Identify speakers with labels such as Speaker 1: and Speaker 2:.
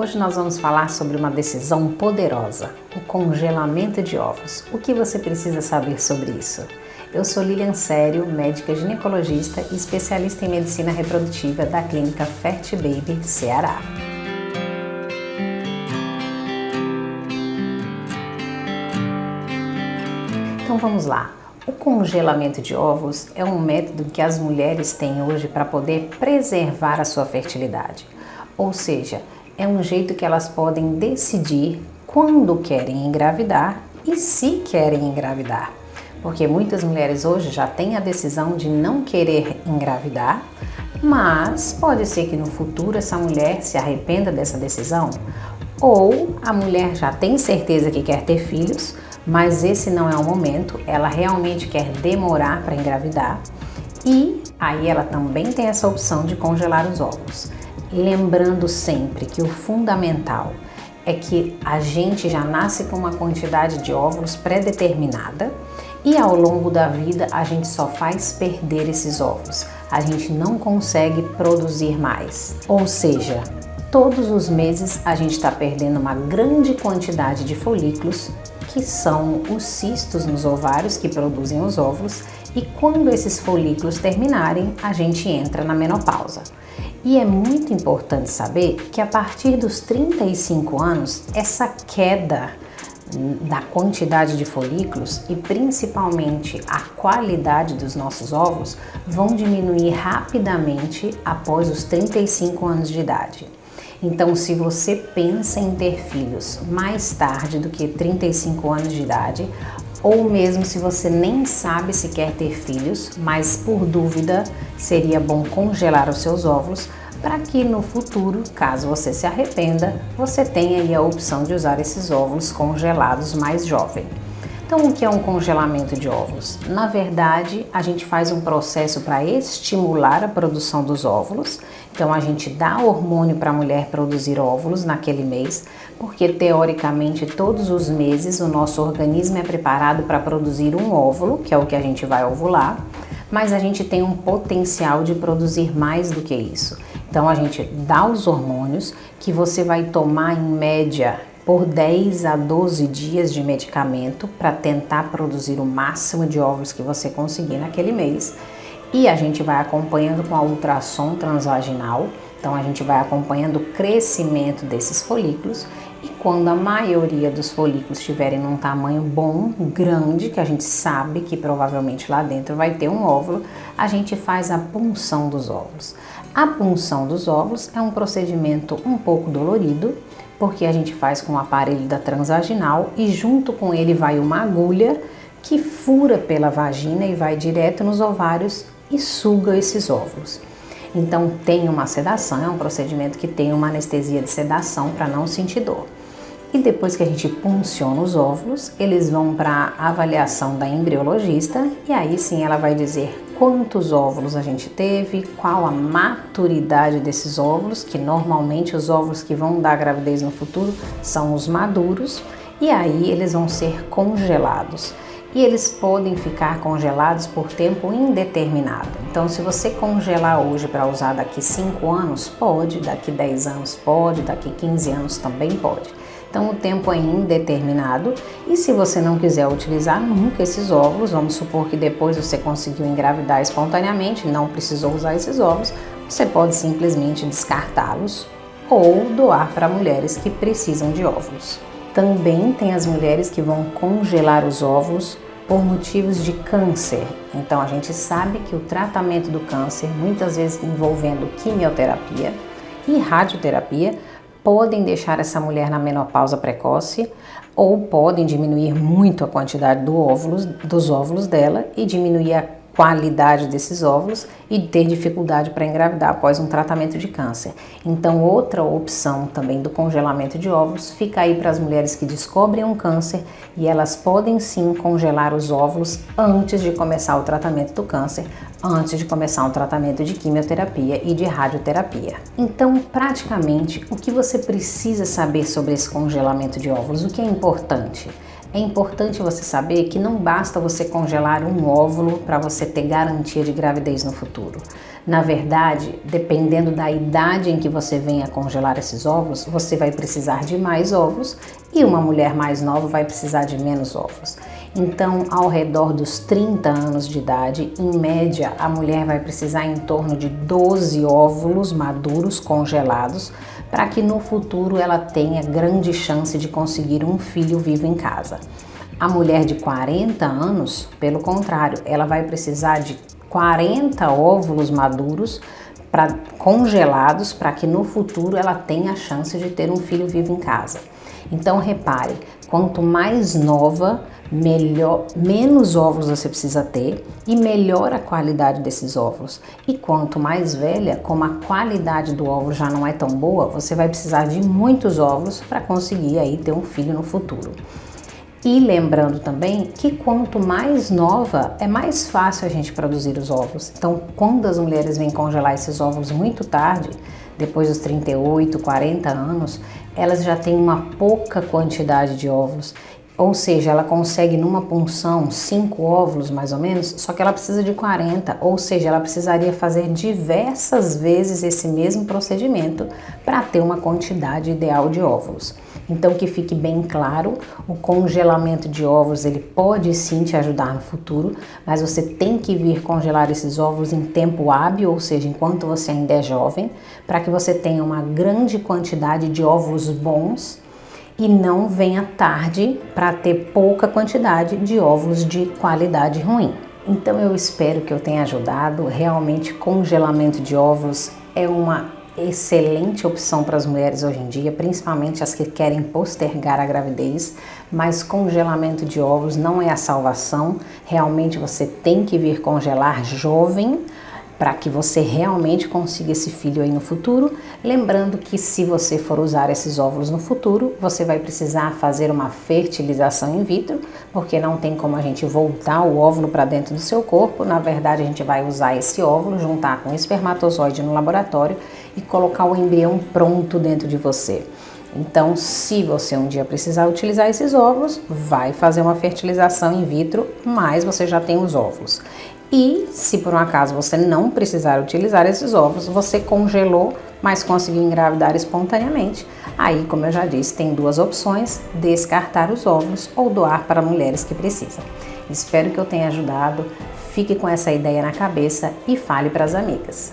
Speaker 1: Hoje nós vamos falar sobre uma decisão poderosa, o congelamento de ovos. O que você precisa saber sobre isso? Eu sou Lilian Sério, médica ginecologista e especialista em medicina reprodutiva da clínica Fertibaby, Ceará. Então vamos lá. O congelamento de ovos é um método que as mulheres têm hoje para poder preservar a sua fertilidade. Ou seja, é um jeito que elas podem decidir quando querem engravidar e se querem engravidar. Porque muitas mulheres hoje já têm a decisão de não querer engravidar, mas pode ser que no futuro essa mulher se arrependa dessa decisão. Ou a mulher já tem certeza que quer ter filhos, mas esse não é o momento, ela realmente quer demorar para engravidar e aí ela também tem essa opção de congelar os ovos. Lembrando sempre que o fundamental é que a gente já nasce com uma quantidade de óvulos pré-determinada e ao longo da vida a gente só faz perder esses óvulos, a gente não consegue produzir mais. Ou seja, todos os meses a gente está perdendo uma grande quantidade de folículos, que são os cistos nos ovários que produzem os óvulos, e quando esses folículos terminarem, a gente entra na menopausa. E é muito importante saber que a partir dos 35 anos, essa queda da quantidade de folículos e principalmente a qualidade dos nossos óvulos vão diminuir rapidamente após os 35 anos de idade. Então, se você pensa em ter filhos mais tarde do que 35 anos de idade, ou mesmo se você nem sabe se quer ter filhos, mas por dúvida, seria bom congelar os seus óvulos para que no futuro, caso você se arrependa, você tenha aí a opção de usar esses óvulos congelados mais jovem. Então, o que é um congelamento de óvulos? Na verdade, a gente faz um processo para estimular a produção dos óvulos. Então, a gente dá hormônio para a mulher produzir óvulos naquele mês, porque teoricamente todos os meses o nosso organismo é preparado para produzir um óvulo, que é o que a gente vai ovular, mas a gente tem um potencial de produzir mais do que isso. Então, a gente dá os hormônios que você vai tomar em média por 10 a 12 dias de medicamento para tentar produzir o máximo de óvulos que você conseguir naquele mês. E a gente vai acompanhando com a ultrassom transvaginal, então a gente vai acompanhando o crescimento desses folículos e quando a maioria dos folículos estiverem num tamanho bom, grande, que a gente sabe que provavelmente lá dentro vai ter um óvulo, a gente faz a punção dos óvulos. A punção dos óvulos é um procedimento um pouco dolorido, porque a gente faz com o aparelho da transvaginal e junto com ele vai uma agulha que fura pela vagina e vai direto nos ovários e suga esses óvulos. Então tem uma sedação, é um procedimento que tem uma anestesia de sedação para não sentir dor. E depois que a gente punciona os óvulos, eles vão para a avaliação da embriologista e aí sim ela vai dizer quantos óvulos a gente teve, qual a maturidade desses óvulos, que normalmente os óvulos que vão dar gravidez no futuro são os maduros, e aí eles vão ser congelados. E eles podem ficar congelados por tempo indeterminado. Então, se você congelar hoje para usar daqui 5 anos, pode, daqui 10 anos pode, daqui 15 anos também pode. Então, o tempo é indeterminado e se você não quiser utilizar nunca esses óvulos, vamos supor que depois você conseguiu engravidar espontaneamente, não precisou usar esses óvulos, você pode simplesmente descartá-los ou doar para mulheres que precisam de óvulos. Também tem as mulheres que vão congelar os óvulos por motivos de câncer. Então, a gente sabe que o tratamento do câncer, muitas vezes envolvendo quimioterapia e radioterapia, podem deixar essa mulher na menopausa precoce ou podem diminuir muito a quantidade dos óvulos dela e diminuir a qualidade desses óvulos e ter dificuldade para engravidar após um tratamento de câncer. Então, outra opção também do congelamento de óvulos fica aí para as mulheres que descobrem um câncer e elas podem sim congelar os óvulos antes de começar o tratamento do câncer, antes de começar um tratamento de quimioterapia e de radioterapia. Então, praticamente, o que você precisa saber sobre esse congelamento de óvulos? O que é importante? É importante você saber que não basta você congelar um óvulo para você ter garantia de gravidez no futuro. Na verdade, dependendo da idade em que você venha congelar esses ovos, você vai precisar de mais ovos e uma mulher mais nova vai precisar de menos ovos. Então, ao redor dos 30 anos de idade, em média, a mulher vai precisar em torno de 12 óvulos maduros congelados para que no futuro ela tenha grande chance de conseguir um filho vivo em casa. A mulher de 40 anos, pelo contrário, ela vai precisar de 40 óvulos maduros congelados para que no futuro ela tenha a chance de ter um filho vivo em casa. Então repare, quanto mais nova, melhor, menos óvulos você precisa ter e melhor a qualidade desses óvulos. E quanto mais velha, como a qualidade do óvulo já não é tão boa, você vai precisar de muitos óvulos para conseguir aí ter um filho no futuro. E lembrando também que quanto mais nova, é mais fácil a gente produzir os óvulos. Então, quando as mulheres vêm congelar esses óvulos muito tarde, depois dos 38, 40 anos, elas já têm uma pouca quantidade de óvulos. Ou seja, ela consegue numa punção 5 óvulos mais ou menos, só que ela precisa de 40, ou seja, ela precisaria fazer diversas vezes esse mesmo procedimento para ter uma quantidade ideal de óvulos. Então, que fique bem claro, o congelamento de óvulos ele pode sim te ajudar no futuro, mas você tem que vir congelar esses óvulos em tempo hábil, ou seja, enquanto você ainda é jovem, para que você tenha uma grande quantidade de óvulos bons e não venha tarde para ter pouca quantidade de óvulos de qualidade ruim. Então eu espero que eu tenha ajudado. Realmente, congelamento de óvulos é uma excelente opção para as mulheres hoje em dia, principalmente as que querem postergar a gravidez, mas congelamento de óvulos não é a salvação. Realmente você tem que vir congelar jovem para que você realmente consiga esse filho aí no futuro. Lembrando que se você for usar esses óvulos no futuro, você vai precisar fazer uma fertilização in vitro, porque não tem como a gente voltar o óvulo para dentro do seu corpo. Na verdade, a gente vai usar esse óvulo, juntar com o espermatozoide no laboratório e colocar o embrião pronto dentro de você. Então, se você um dia precisar utilizar esses óvulos, vai fazer uma fertilização in vitro, mas você já tem os óvulos. E se por um acaso você não precisar utilizar esses óvulos, você congelou, mas conseguiu engravidar espontaneamente. Aí, como eu já disse, tem duas opções: descartar os óvulos ou doar para mulheres que precisam. Espero que eu tenha ajudado. Fique com essa ideia na cabeça e fale para as amigas.